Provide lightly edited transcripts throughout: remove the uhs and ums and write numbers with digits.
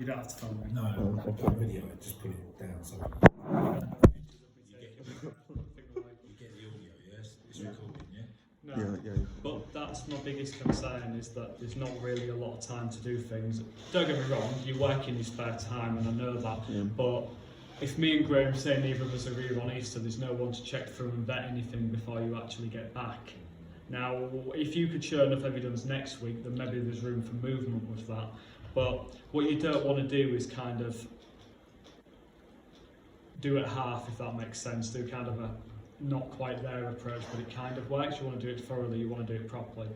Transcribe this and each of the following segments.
You don't have to film me. No, Oh, I'll put a video, just put it down so you get the audio, yes? It's recording, yeah? No. Yeah. But that's my biggest concern, is that there's not really a lot of time to do things. Don't get me wrong, you work in your spare time and I know that, Yeah. but if me and Graham say neither of us are here on Easter, there's no one to check through and vet anything before you actually get back. Now, if you could show enough evidence next week, then maybe there's room for movement with that. But what you don't want to do is kind of do it half, if that makes sense. Do kind of a not quite there approach, but it kind of works. You want to do it thoroughly, you want to do it properly.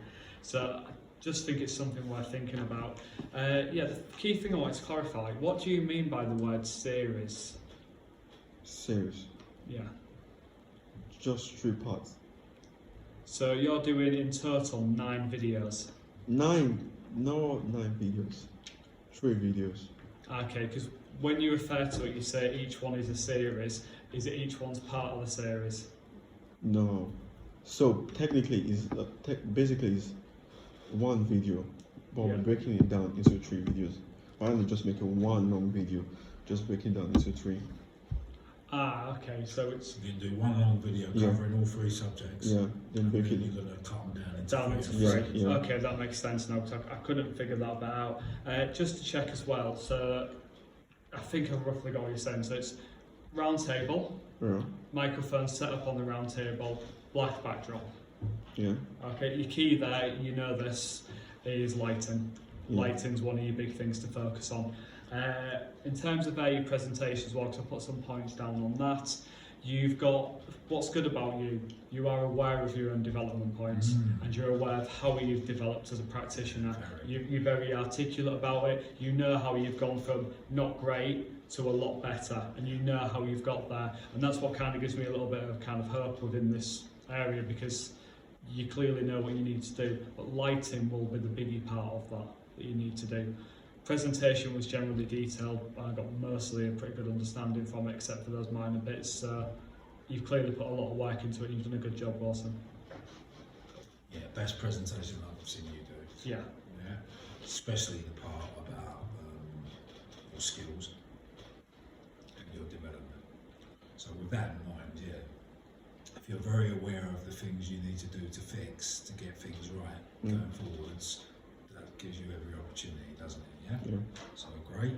So I just think it's something worth thinking about. Yeah, the key thing I want to clarify, what do you mean by the word series? Series. Yeah. Just 3 parts. So you're doing in total 9 videos. 9. No, 9 videos. 3 videos. Okay, because when you refer to it, you say each one is a series. Is it each one's part of the series? No. So technically, basically is 1 video, but Yeah. we're breaking it down into 3 videos. Why don't we just make it 1 long video, just breaking down into 3? Ah, okay, so it's You can do one long video Yeah. covering all 3 subjects. Yeah. Then And break then it. you're going to cut them down into down 3 into or Yeah, 3. yeah. Okay, that makes sense now, 'cause I couldn't figure that bit out. Just to check as well, so I think I've roughly got what you're saying. So it's round table, Yeah. microphone set up on the round table, black backdrop. Yeah. Okay, your key there, you know this, is lighting. Yeah. Lighting's one of your big things to focus on. In terms of your presentation as well, because I put some points down on that, you've got, what's good about you, you are aware of your own development points and you're aware of how you've developed as a practitioner. You're very articulate about it, you know how you've gone from not great to a lot better, and you know how you've got there, and that's what kind of gives me a little bit of kind of hope within this area, because you clearly know what you need to do, but lighting will be the biggie part of that you need to do. Presentation was generally detailed, and I got mostly a pretty good understanding from it, except for those minor bits. So you've clearly put a lot of work into it, and you've done a good job, Wilson. Yeah, best presentation I've seen you do. Yeah. Yeah, especially the part about your skills and your development. So with that in mind, yeah, if you're very aware of the things you need to do to fix, to get things right going forwards, that gives you every opportunity, doesn't it? Yeah. Yeah. So great.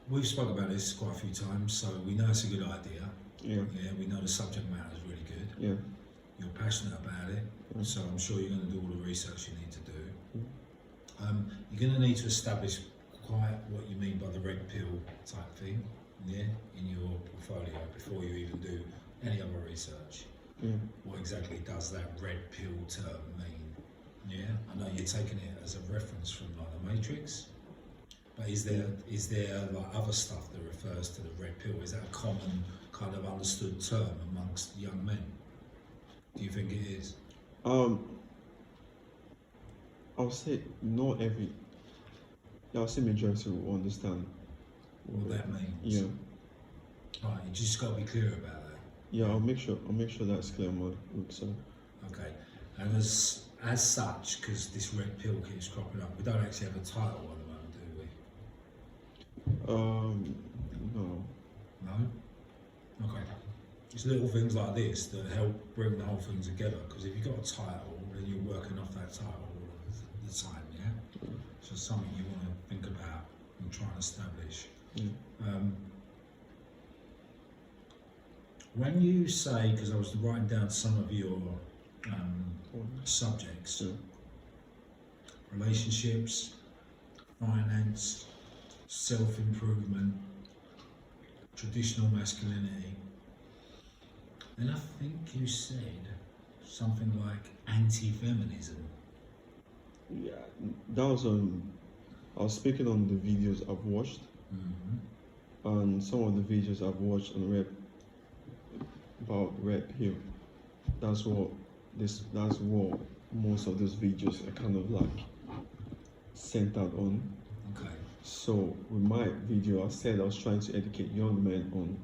We've spoke about this quite a few times, so we know it's a good idea. Yeah. Yeah, we know the subject matter is really good. Yeah. You're passionate about it, so I'm sure you're going to do all the research you need to do. You're going to need to establish quite what you mean by the red pill type thing, yeah, in your portfolio before you even do any other research. Yeah. What exactly does that red pill term mean? Yeah, I know you're taking it as a reference from like the Matrix, but is there like other stuff that refers to the red pill? Is that a common kind of understood term amongst young men? Do you think it is? I'll say not every. I'll say majority will understand What that means? Yeah. Right, you just got to be clear about that. Yeah, I'll make sure that's clear on my website. Okay, and as such, because this red pill keeps cropping up, we don't actually have a title at the moment, do we? No. No? Okay. It's little things like this that help bring the whole thing together, because if you've got a title, then you're working off that title all of the time, yeah? So something you want to think about and try and establish. When you say, because I was writing down some of your subjects, relationships, finance, self-improvement, traditional masculinity, and I think you said something like anti-feminism. Yeah, that was I was speaking on the videos I've watched, and some of the videos I've watched on about red pill. That's what most of those videos are kind of like centered on. Okay. So with my video, I said I was trying to educate young men on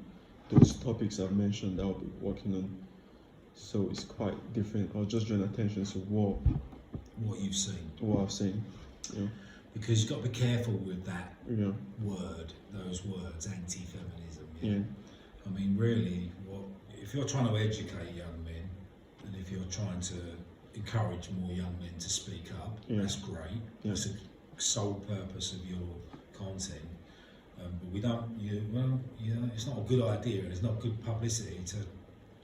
those topics I've mentioned that I'll be working on. So it's quite different. I was just drawing attention to what you've seen? What I've seen. Yeah. Because you've got to be careful with that Yeah. those words, anti-feminism. Yeah. I mean, really, if you're trying to educate young men, and if you're trying to encourage more young men to speak up, that's great. Yeah. That's the sole purpose of your content. But we don't. It's not a good idea, and it's not good publicity to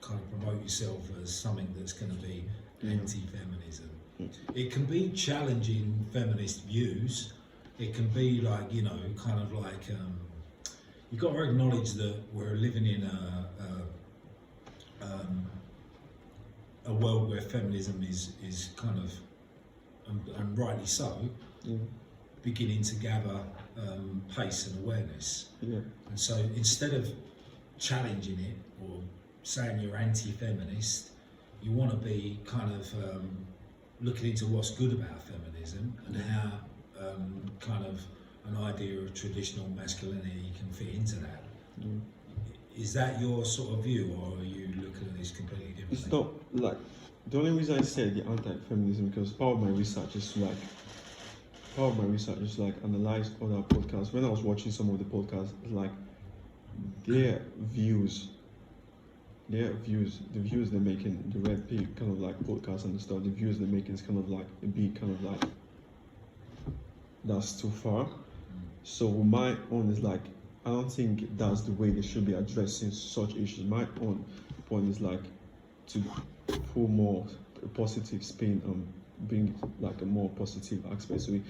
kind of promote yourself as something that's going to be anti-feminism. It can be challenging feminist views. It can be like, kind of like, you've got to acknowledge that we're living in a world where feminism is kind of, and rightly so, beginning to gather pace and awareness. Yeah. And so instead of challenging it or saying you're anti-feminist, you want to be kind of looking into what's good about feminism and how kind of an idea of traditional masculinity can fit into that. Is that your sort of view, or are you looking at this completely differently? It's not like the only reason I said the anti-feminism because part of my research is to analyze other podcasts. When I was watching some of the podcasts, like their views, the views they're making, the Red Pig kind of like podcast and stuff, the views they're making is kind of like a bit kind of like that's too far. So my own is like, I don't think that's the way they should be addressing such issues. My own point is like to put more a positive spin and bring like a more positive aspect. So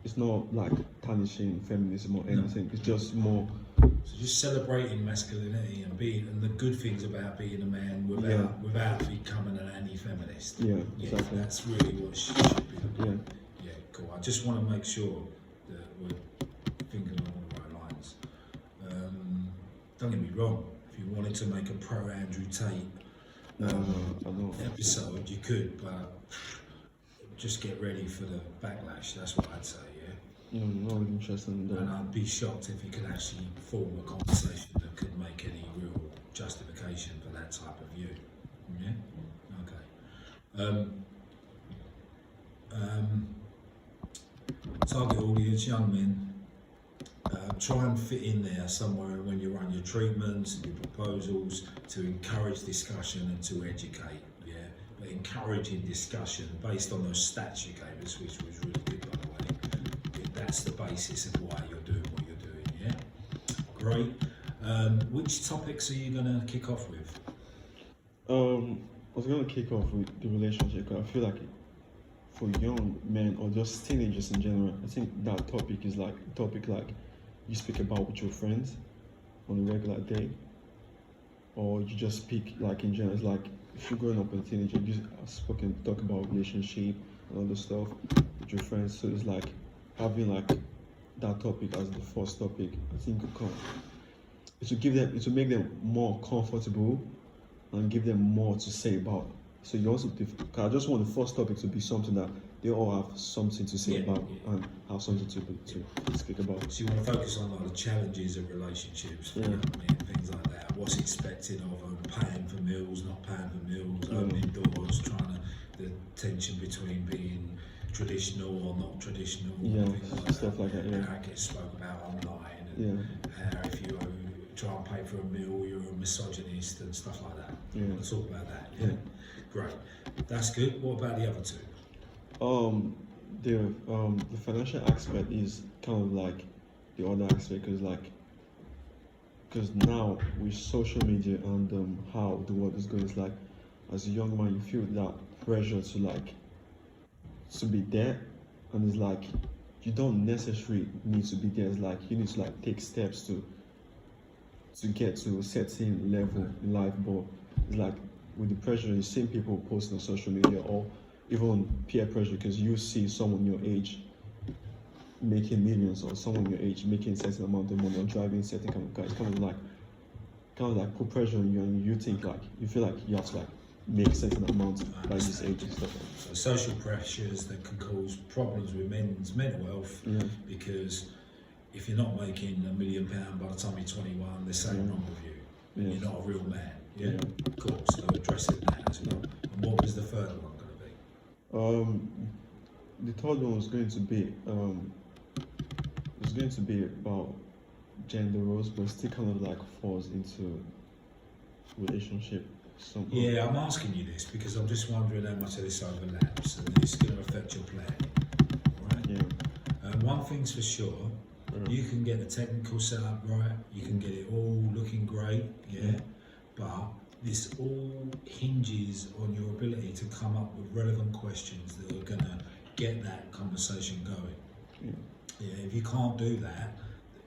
it's not like tarnishing feminism or anything. It's just more. So just celebrating masculinity and the good things about being a man without becoming an anti-feminist. Yeah, exactly. That's really what should be. Yeah, cool. I just want to make sure that we're thinking along the right lines. Don't get me wrong. If you wanted to make a pro Andrew Tate episode, you could, but just get ready for the backlash. That's what I'd say. No, not really interested in that. And I'd be shocked if you could actually form a conversation that could make any real justification for that type of view. Yeah? Okay. Target audience, young men. Try and fit in there somewhere when you run your treatments and your proposals to encourage discussion and to educate. Yeah? But encouraging discussion based on those stats you gave us, which was really good, by the way. That's the basis of why you're doing what you're doing, yeah? Great. Which topics are you going to kick off with? I was going to kick off with the relationship because I feel like for young men or just teenagers in general, I think that topic is like a topic like you speak about with your friends on a regular day, or you just speak like in general. It's like if you're growing up as a teenager, you talk about relationship and all the stuff with your friends. So it's like having like that topic as the first topic, I think it will make them more comfortable and give them more to say about. So you also, I just want the first topic to be something that they all have something to say about and have something to speak about. So you want to focus on like the challenges of relationships, for young men, things like that. What's expected of them, paying for meals, not paying for meals, opening doors, the tension between being traditional or not traditional, stuff like that. How it gets spoke about online, and how if you try and pay for a meal, you're a misogynist and stuff like that. Let's talk about that. Yeah. Great. That's good. What about the other two? The financial aspect is kind of like the other aspect because now with social media and how the world is going, it's like as a young man you feel that pressure to be there, and it's like you don't necessarily need to be there. It's like you need to like take steps to get to a certain level in life, but it's like with the pressure you see people posting on social media or even peer pressure because you see someone your age making millions or someone your age making a certain amount of money or driving certain kind of cars. It's kind of like put pressure on you, and you think like you feel like you have to like make certain amount by this age and stuff. So social pressures that can cause problems with men's mental health because if you're not making £1 million by the time you're 21, there's something wrong with you. And you're not a real man. Yeah? Cool. So addressing that as well. And what was the third one going to be? the third one was going to be about gender roles, but still kind of like falls into relationship somehow. Yeah, I'm asking you this because I'm just wondering how much of this overlaps and it's going to affect your plan. Alright? Yeah. One thing's for sure, you can get the technical setup right, you can get it all looking great, yeah, but this all hinges on your ability to come up with relevant questions that are going to get that conversation going. Yeah, if you can't do that,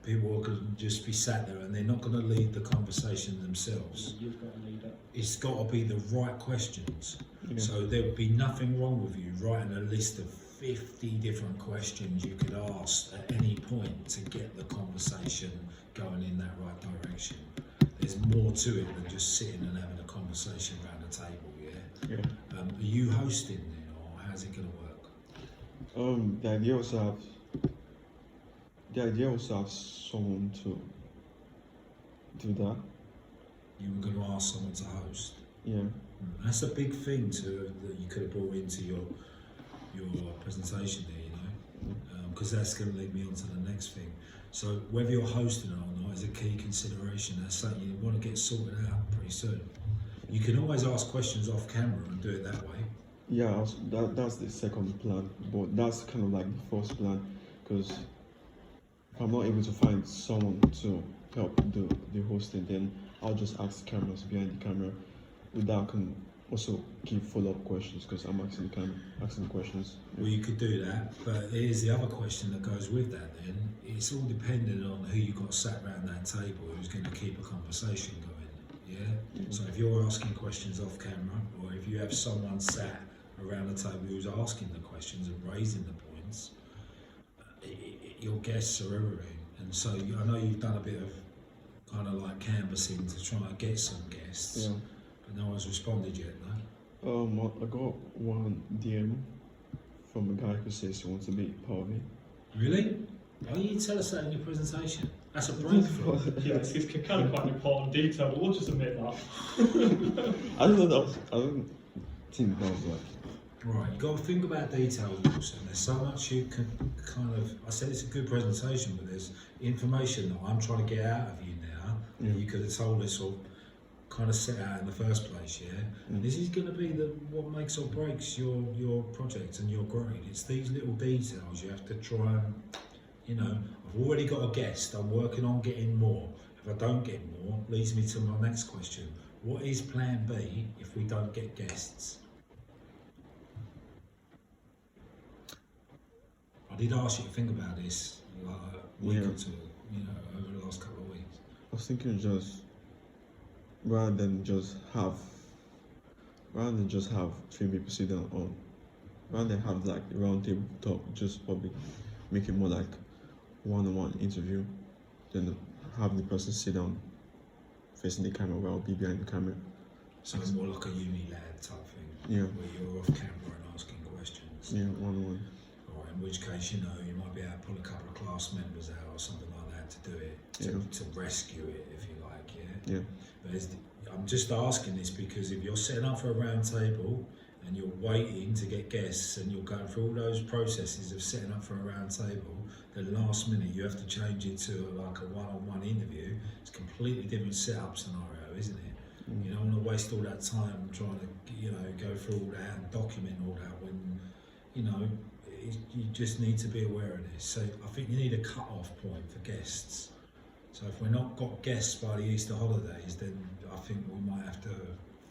people can just be sat there and they're not going to lead the conversation themselves. You've got to lead it. It's got to be the right questions. Yeah. So there would be nothing wrong with you writing a list of 50 different questions you could ask at any point to get the conversation going in that right direction. There's more to it than just sitting and having a conversation around the table, yeah? Yeah. Are you hosting then, or how's it going to work? The idea was to have someone to do that. You were going to ask someone to host. Yeah. That's a big thing that you could have brought into your presentation there, you know, because that's going to lead me on to the next thing. So whether you're hosting it or not is a key consideration. That's something you want to get sorted out pretty soon. You can always ask questions off camera and do it that way. Yeah, that's the second plan, but that's kind of like the first plan, because if I'm not able to find someone to help do the hosting, then I'll just ask the cameras behind the camera. With that, I can also keep follow-up questions because I'm asking questions. Well, you could do that, but here's the other question that goes with that then. It's all dependent on who you got sat around that table who's going to keep a conversation going, yeah? So if you're asking questions off camera, or if you have someone sat around the table who's asking the questions and raising the points, your guests are everything. And so I know you've done a bit of kind of like canvassing to try and get some guests, Yeah. but no one's responded yet, no? I got one DM from a guy who says he wants to be part of it. Really? Why didn't you tell us that in your presentation? That's a breakthrough. Yes, it's kind of quite an important detail, but we'll just admit that. I don't think that was like. Right, you've got to think about details, Wilson. There's so much you can kind of. I said it's a good presentation, but there's information that I'm trying to get out of you now that you could have told us or kind of set out in the first place, yeah? And this is going to be what makes or breaks your project and your grade. It's these little details you have to try and, you know, I've already got a guest, I'm working on getting more. If I don't get more, leads me to my next question. What is plan B if we don't get guests? I did ask you to think about this like a week or two, you know, over the last couple of weeks. I was thinking rather than just have 3 people sit down on, rather than have like a round table talk, just probably make it more like one-on-one interview, then have the person sit down facing the camera while I'll be behind the camera. So it's more like a uni lab type thing, Yeah. where you're off camera and asking questions. Yeah, one-on-one. Or in which case, you know, you might be able to pull a couple of class members out or something like that to do it, to rescue it, if you like, yeah? Yeah. But I'm just asking this because if you're setting up for a round table and you're waiting to get guests and you're going through all those processes of setting up for a round table, the last minute you have to change it to like a one-on-one interview. It's a completely different setup scenario, isn't it? You don't want to waste all that time trying to, you know, go through all that and document all that when, you know, you just need to be aware of this. So I think you need a cut-off point for guests. So if we're not got guests by the Easter holidays, then I think we might have to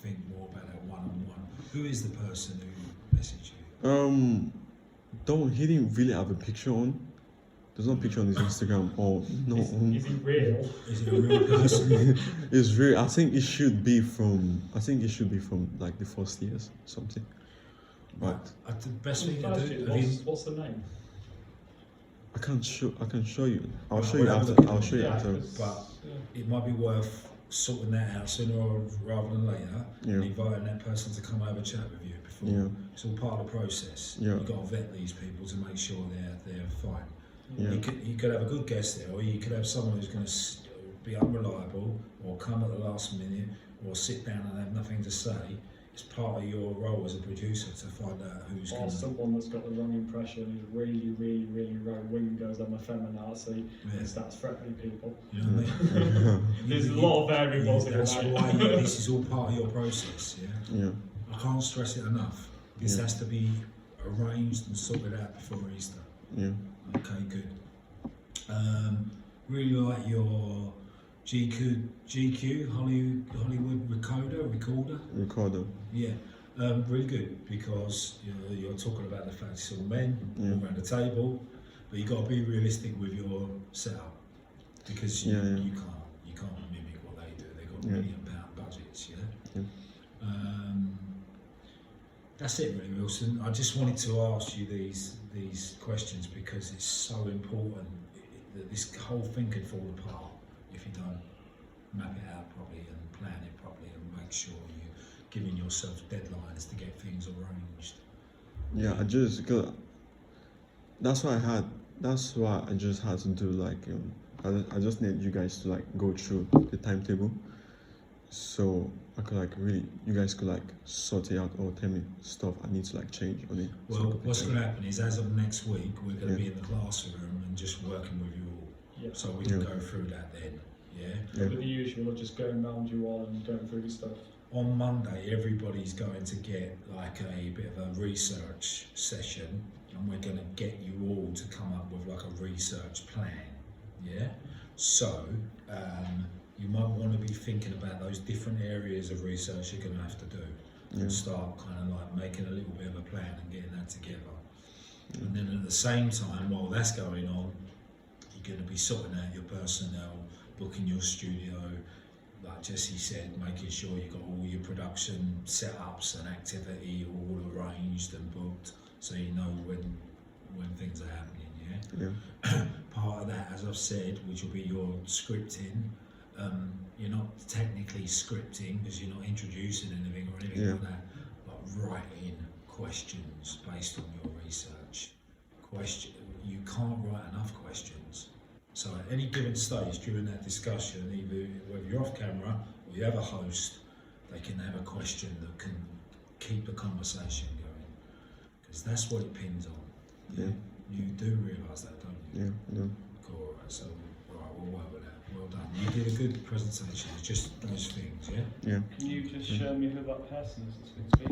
think more about that one-on-one. Who is the person who messaged you? He didn't really have a picture on. There's no picture on his Instagram or no. Is he real? Is it a real person? It's really. I think it should be from like the first years, something. But The best thing to First do. year, what's the name? I can show you. I'll Well, show you we'll have after. a look I'll at show you Yeah, after. 'cause- But yeah. it might be worth sorting that out sooner rather than later, and Yeah. inviting that person to come over and chat with you before. Yeah. It's all part of the process. Yeah. You've got to vet these people to make sure they're fine. Yeah. You could have a good guest there, or you could have someone who's going to be unreliable, or come at the last minute, or sit down and have nothing to say. it's part of your role as a producer to find out who's Or going to. someone that's got the wrong impression is really, really, really right wing, goes on the feminazi and starts threatening people. You know what I mean? There's a lot of variables in That's that. why this is all part of your process. Yeah. Yeah. I can't stress it enough. This Yeah. has to be arranged and sorted out before Easter. Yeah. Okay, good. Really like your GQ Hollywood recorder. Recorder. Yeah, really good because you're talking about the fact it's all men Yeah. all around the table, but you got to be realistic with your setup because Yeah, yeah. you can't mimic what they do. They've got Yeah. £1 million budgets. Yeah. Yeah. That's it, really, Wilson. I just wanted to ask you these questions because it's so important that this whole thing could fall apart if you don't map it out properly and plan it properly and make sure you're giving yourself deadlines to get things arranged. Yeah, that's why I just had to do like I just need you guys to like go through the timetable, so I could like really you guys could like sort it out or tell me stuff I need to like change on it. So I Well, could what's prepare. going to happen is as of next week, we're going to Yeah. be in the classroom and just working with you all, Yeah. so we can Yeah. go through that then. Yeah. Yeah. But the usual of just going round you all and going through your stuff. On Monday, everybody's going to get like a bit of a research session, and we're going to get you all to come up with like a research plan. Yeah. So you might want to be thinking about those different areas of research you're going to have to do, Yeah. and start kind of like making a little bit of a plan and getting that together. And then at the same time, while that's going on, you're going to be sorting out your personnel, booking your studio, like Jesse said, making sure you've got all your production setups and activity all arranged and booked, so you know when things are happening. Yeah. Yeah. Part of that, as I've said, which will be your scripting. You're not technically scripting because you're not introducing anything or anything Yeah. like that, but writing questions based on your research. You can't write enough questions. So at any given stage during that discussion, either whether you're off camera or you have a host, they can have a question that can keep the conversation going, because that's what it pins on. Yeah. You do realise that, don't you? Yeah. No. Cool. All right. So, all right, we'll work with that. Well done. You did a good presentation. It's just those things, yeah. Yeah. Can you just show me who that person is that's been speaking?